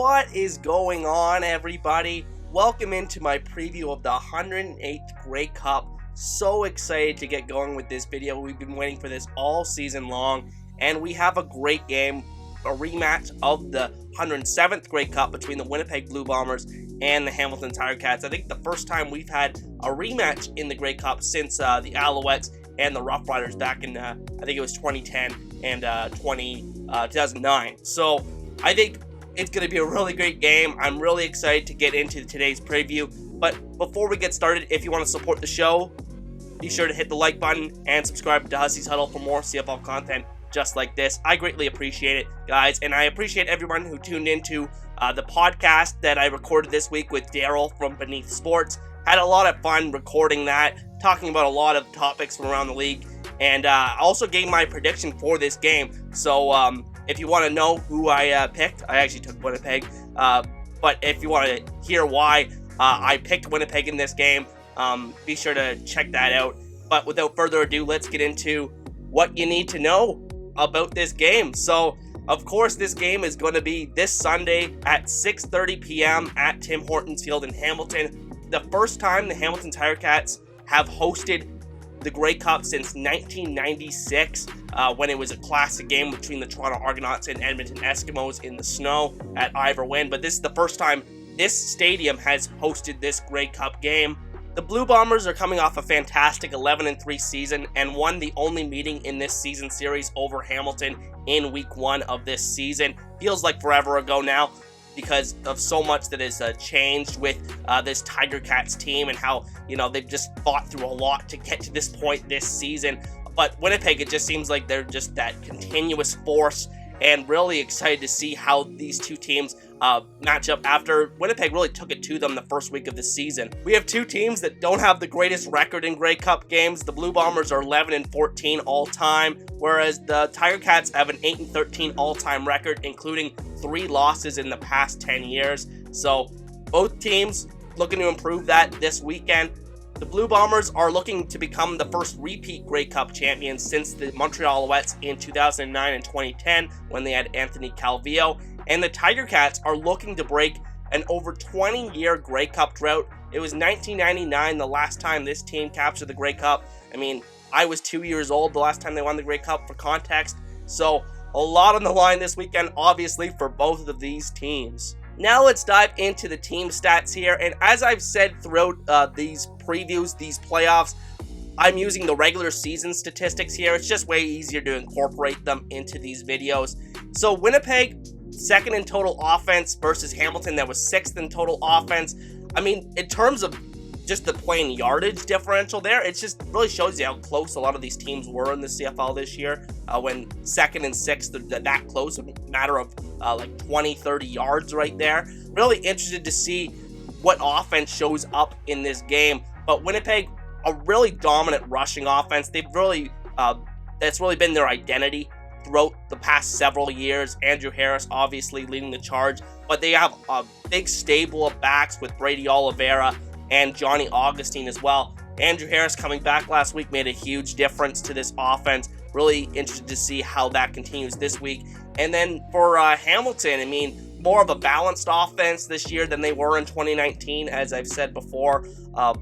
What is going on, everybody? Welcome into my preview of the 108th Grey Cup. So excited to get going with this video. We've been waiting for this all season long, and we have a great game, a rematch of the 107th Grey Cup between the Winnipeg Blue Bombers and the Hamilton Tiger Cats. I think the first time we've had a rematch in the Grey Cup since the Alouettes and the Rough Riders back in, I think it was 2010 and 2009. So I think it's going to be a really great game. I'm really excited to get into today's preview. But before we get started, if you want to support the show, be sure to hit the like button and subscribe to Hussey's Huddle for more CFL content just like this. I greatly appreciate it, guys, and I appreciate everyone who tuned into the podcast that I recorded this week with Daryl from Beneath Sports. Had a lot of fun recording that, talking about a lot of topics from around the league, and also gave my prediction for this game. So if you want to know who I picked, I actually took Winnipeg, but if you want to hear why I picked Winnipeg in this game, be sure to check that out. But without further ado, let's get into what you need to know about this game. So, of course, this game is going to be this Sunday at 6:30 p.m. at Tim Hortons Field in Hamilton. The first time the Hamilton Tiger Cats have hosted the Grey Cup since 1996, when it was a classic game between the Toronto Argonauts and Edmonton Eskimos in the snow at Ivor Wynne. But this is the first time this stadium has hosted this Grey Cup game. The Blue Bombers are coming off a fantastic 11-3 season and won the only meeting in this season series over Hamilton in week 1 of this season. Feels like forever ago now because of so much that has changed with this Tiger Cats team and how, you know, they've just fought through a lot to get to this point this season. But Winnipeg, it just seems like they're just that continuous force, and really excited to see how these two teams match up after Winnipeg really took it to them the first week of the season. We have two teams that don't have the greatest record in Grey Cup games. The Blue Bombers are 11-14 all-time, whereas the Tiger Cats have an 8-13 all-time record, including 3 losses in the past 10 years. So both teams looking to improve that this weekend. The Blue Bombers are looking to become the first repeat Grey Cup champions since the Montreal Alouettes in 2009 and 2010 when they had Anthony Calvillo. And the Tiger Cats are looking to break an over 20-year Grey Cup drought. It was 1999 the last time this team captured the Grey Cup. I mean, I was 2 years old the last time they won the Grey Cup, for context. So a lot on the line this weekend, obviously, for both of these teams. Now let's dive into the team stats here, and as I've said throughout these previews, these playoffs, I'm using the regular season statistics here. It's just way easier to incorporate them into these videos. So Winnipeg, 2nd in total offense versus Hamilton that was 6th in total offense. I mean, in terms of just the plain yardage differential there, it just really shows you how close a lot of these teams were in the CFL this year. When 2nd and 6th, they're that close, a matter of like 20, 30 yards right there. Really interested to see what offense shows up in this game. But Winnipeg, a really dominant rushing offense. They've really, that's really been their identity throughout the past several years. Andrew Harris obviously leading the charge, but they have a big stable of backs with Brady Oliveira and Johnny Augustine as well. Andrew Harris coming back last week made a huge difference to this offense. Really interested to see how that continues this week. And then for Hamilton, I mean, more of a balanced offense this year than they were in 2019, as I've said before.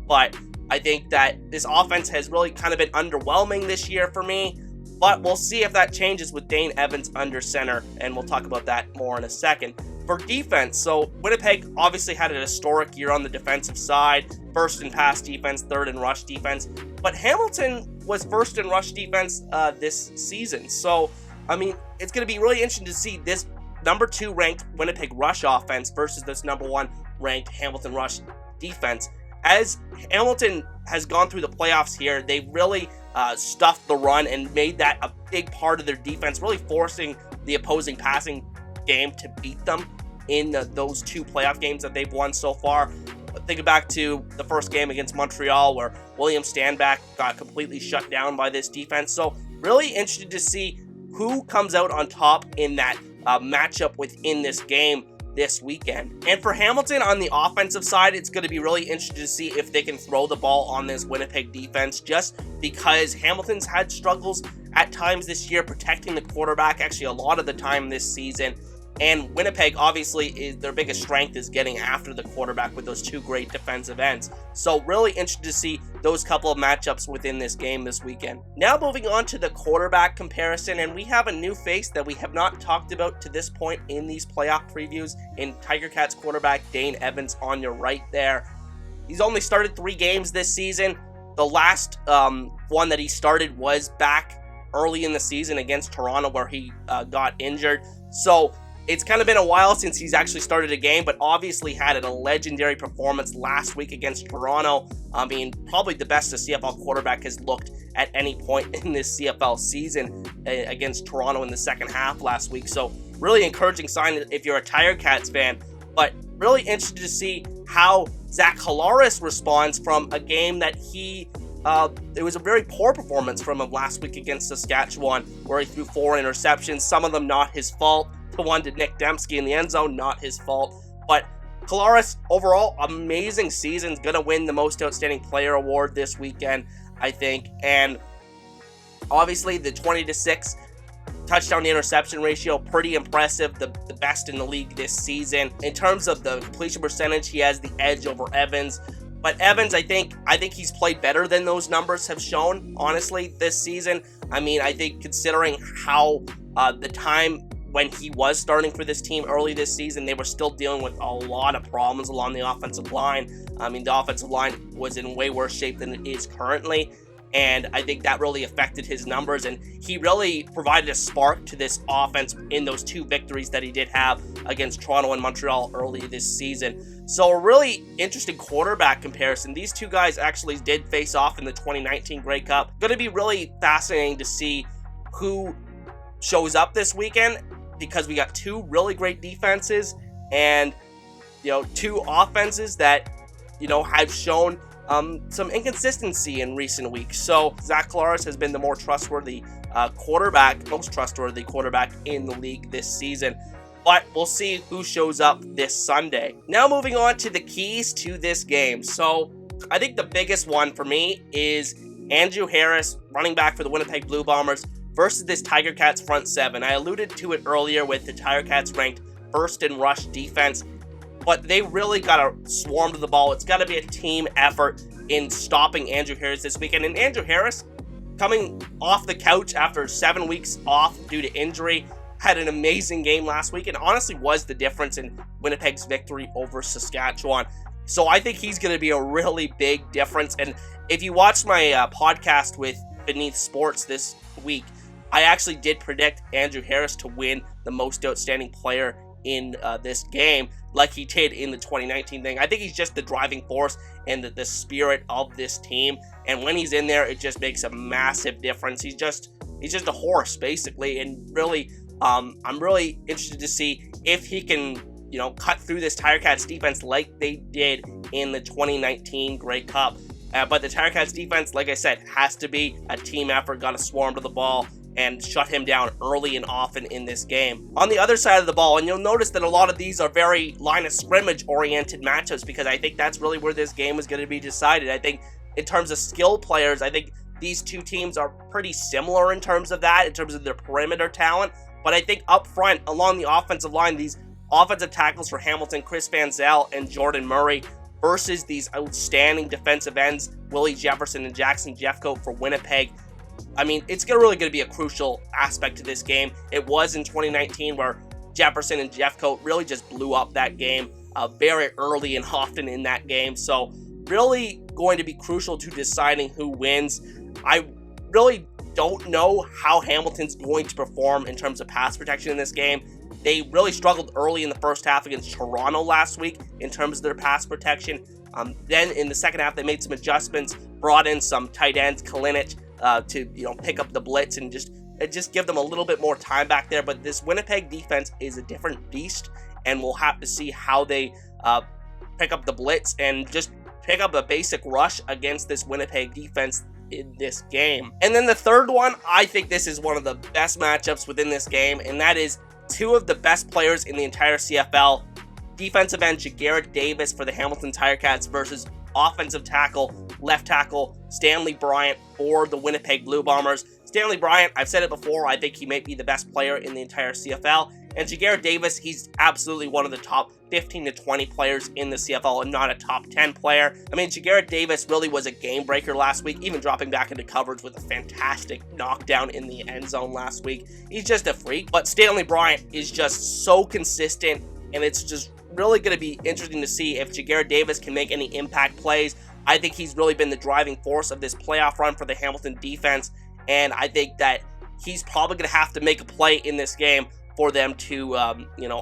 But I think that this offense has really kind of been underwhelming this year for me. But we'll see if that changes with Dane Evans under center, and we'll talk about that more in a second. For defense, so Winnipeg obviously had an historic year on the defensive side, 1st in pass defense, 3rd in rush defense, but Hamilton was 1st in rush defense this season. So, I mean, it's going to be really interesting to see this number 2 ranked Winnipeg rush offense versus this number 1 ranked Hamilton rush defense. As Hamilton has gone through the playoffs here, they've really stuffed the run and made that a big part of their defense, really forcing the opposing passing game to beat them in those 2 playoff games that they've won so far. Think back to the first game against Montreal where William Stanback got completely shut down by this defense. So really interested to see who comes out on top in that matchup within this game this weekend. And for Hamilton on the offensive side, it's going to be really interesting to see if they can throw the ball on this Winnipeg defense, just because Hamilton's had struggles at times this year protecting the quarterback, actually a lot of the time this season. And Winnipeg, obviously, their biggest strength is getting after the quarterback with those two great defensive ends. So really interested to see those couple of matchups within this game this weekend. Now moving on to the quarterback comparison, and we have a new face that we have not talked about to this point in these playoff previews in Tiger Cats quarterback Dane Evans on your right there. He's only started 3 games this season. The last one that he started was back early in the season against Toronto where he got injured. So it's kind of been a while since he's actually started a game, but obviously had a legendary performance last week against Toronto. I mean, probably the best a CFL quarterback has looked at any point in this CFL season against Toronto in the second half last week. So really encouraging sign if you're a Tiger Cats fan, but really interested to see how Zach Collaros responds from a game that it was a very poor performance from him last week against Saskatchewan, where he threw 4 interceptions, some of them not his fault. The one to Nick Dembski in the end zone, not his fault. But Collaros, overall, amazing season. Going to win the Most Outstanding Player award this weekend, I think. And obviously, the 20-6 touchdown to interception ratio, pretty impressive. The best in the league this season. In terms of the completion percentage, he has the edge over Evans. But Evans, I think he's played better than those numbers have shown, honestly, this season. I mean, I think considering how the time when he was starting for this team early this season, they were still dealing with a lot of problems along the offensive line. I mean, the offensive line was in way worse shape than it is currently, and I think that really affected his numbers, and he really provided a spark to this offense in those 2 victories that he did have against Toronto and Montreal early this season. So a really interesting quarterback comparison. These 2 guys actually did face off in the 2019 Grey Cup. Going to be really fascinating to see who shows up this weekend, because we got 2 really great defenses and 2 offenses that have shown some inconsistency in recent weeks. So Zach Collaros has been the more trustworthy most trustworthy quarterback in the league this season. But we'll see who shows up this Sunday. Now moving on to the keys to this game. So I think the biggest one for me is Andrew Harris, running back for the Winnipeg Blue Bombers, versus this Tiger Cats front 7. I alluded to it earlier with the Tiger Cats ranked first in rush defense, but they really got to swarm to the ball. It's got to be a team effort in stopping Andrew Harris this weekend. And Andrew Harris, coming off the couch after 7 weeks off due to injury, had an amazing game last week and honestly was the difference in Winnipeg's victory over Saskatchewan. So I think he's going to be a really big difference. And if you watch my podcast with Beneath Sports this week, I actually did predict Andrew Harris to win the Most Outstanding Player in this game, like he did in the 2019 thing. I think he's just the driving force and the spirit of this team. And when he's in there, it just makes a massive difference. He's just a horse, basically. And really, I'm really interested to see if he can, cut through this Tiger Cats defense like they did in the 2019 Grey Cup. But the Tiger Cats defense, like I said, has to be a team effort. Got to swarm to the ball and shut him down early and often in this game. On the other side of the ball, and you'll notice that a lot of these are very line of scrimmage oriented matchups, because I think that's really where this game is going to be decided. I think in terms of skill players, I think these 2 teams are pretty similar in terms of that, in terms of their perimeter talent. But I think up front, along the offensive line, these offensive tackles for Hamilton, Chris Van Zyl and Jordan Murray, versus these outstanding defensive ends, Willie Jefferson and Jackson Jeffcoat for Winnipeg. I mean, it's really going to be a crucial aspect to this game. It was in 2019 where Jefferson and Jeffcoat really just blew up that game very early and often in that game. So really going to be crucial to deciding who wins. I really don't know how Hamilton's going to perform in terms of pass protection in this game. They really struggled early in the first half against Toronto last week in terms of their pass protection. Then in the second half, they made some adjustments, brought in some tight ends, Kalinic, to pick up the blitz and just give them a little bit more time back there. But this Winnipeg defense is a different beast, and we'll have to see how they pick up the blitz and just pick up a basic rush against this Winnipeg defense in this game. And then the third one, I think this is one of the best matchups within this game, and that is 2 of the best players in the entire CFL. Defensive end Ja'Gared Davis for the Hamilton Tiger Cats versus offensive tackle, left tackle Stanley Bryant for the Winnipeg Blue Bombers. Stanley Bryant, I've said it before, I think he may be the best player in the entire CFL. And Ja'Gared Davis, he's absolutely one of the top 15 to 20 players in the CFL and not a top 10 player. I mean, Ja'Gared Davis really was a game breaker last week, even dropping back into coverage with a fantastic knockdown in the end zone last week. He's just a freak. But Stanley Bryant is just so consistent, and it's just really going to be interesting to see if Ja'Gared Davis can make any impact plays. I think he's really been the driving force of this playoff run for the Hamilton defense, and I think that he's probably going to have to make a play in this game for them to,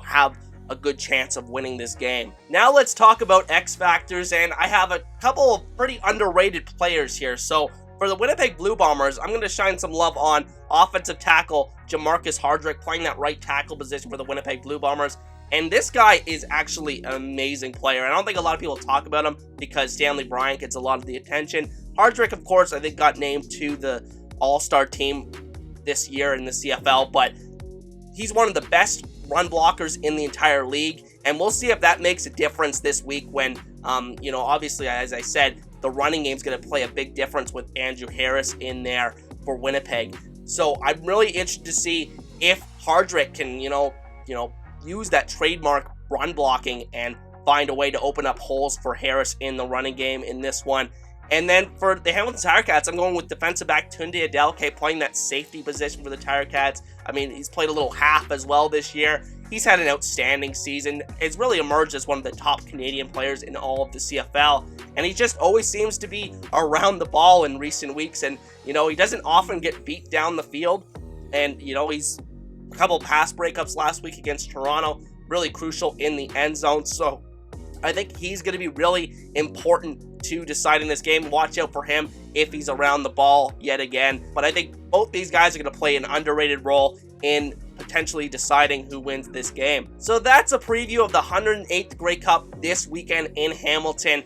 have a good chance of winning this game. Now let's talk about X Factors, and I have a couple of pretty underrated players here. So for the Winnipeg Blue Bombers, I'm going to shine some love on offensive tackle Jamarcus Hardrick, playing that right tackle position for the Winnipeg Blue Bombers. And this guy is actually an amazing player. I don't think a lot of people talk about him because Stanley Bryant gets a lot of the attention. Hardrick, of course, I think got named to the All-Star team this year in the CFL, but he's one of the best run blockers in the entire league, and we'll see if that makes a difference this week when, obviously, as I said, the running game's going to play a big difference with Andrew Harris in there for Winnipeg. So I'm really interested to see if Hardrick can, use that trademark run blocking and find a way to open up holes for Harris in the running game in this one. And then for the Hamilton Tiger-Cats, I'm going with defensive back Tunde Adeleke, playing that safety position for the Tiger-Cats. I mean, he's played a little half as well this year. He's had an outstanding season. He's really emerged as one of the top Canadian players in all of the CFL. And he just always seems to be around the ball in recent weeks. And, he doesn't often get beat down the field. And, he's a couple pass breakups last week against Toronto, really crucial in the end zone. So I think he's going to be really important to deciding this game. Watch out for him if he's around the ball yet again. But I think both these guys are going to play an underrated role in potentially deciding who wins this game. So that's a preview of the 108th Grey Cup this weekend in Hamilton.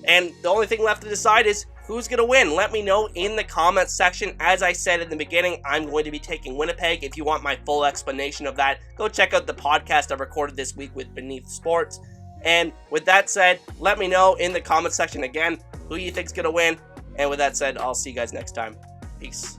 And the only thing left to decide is who's going to win. Let me know in the comments section. As I said in the beginning, I'm going to be taking Winnipeg. If you want my full explanation of that, go check out the podcast I recorded this week with Beneath Sports. And with that said, let me know in the comment section again who you think's going to win. And with that said, I'll see you guys next time. Peace.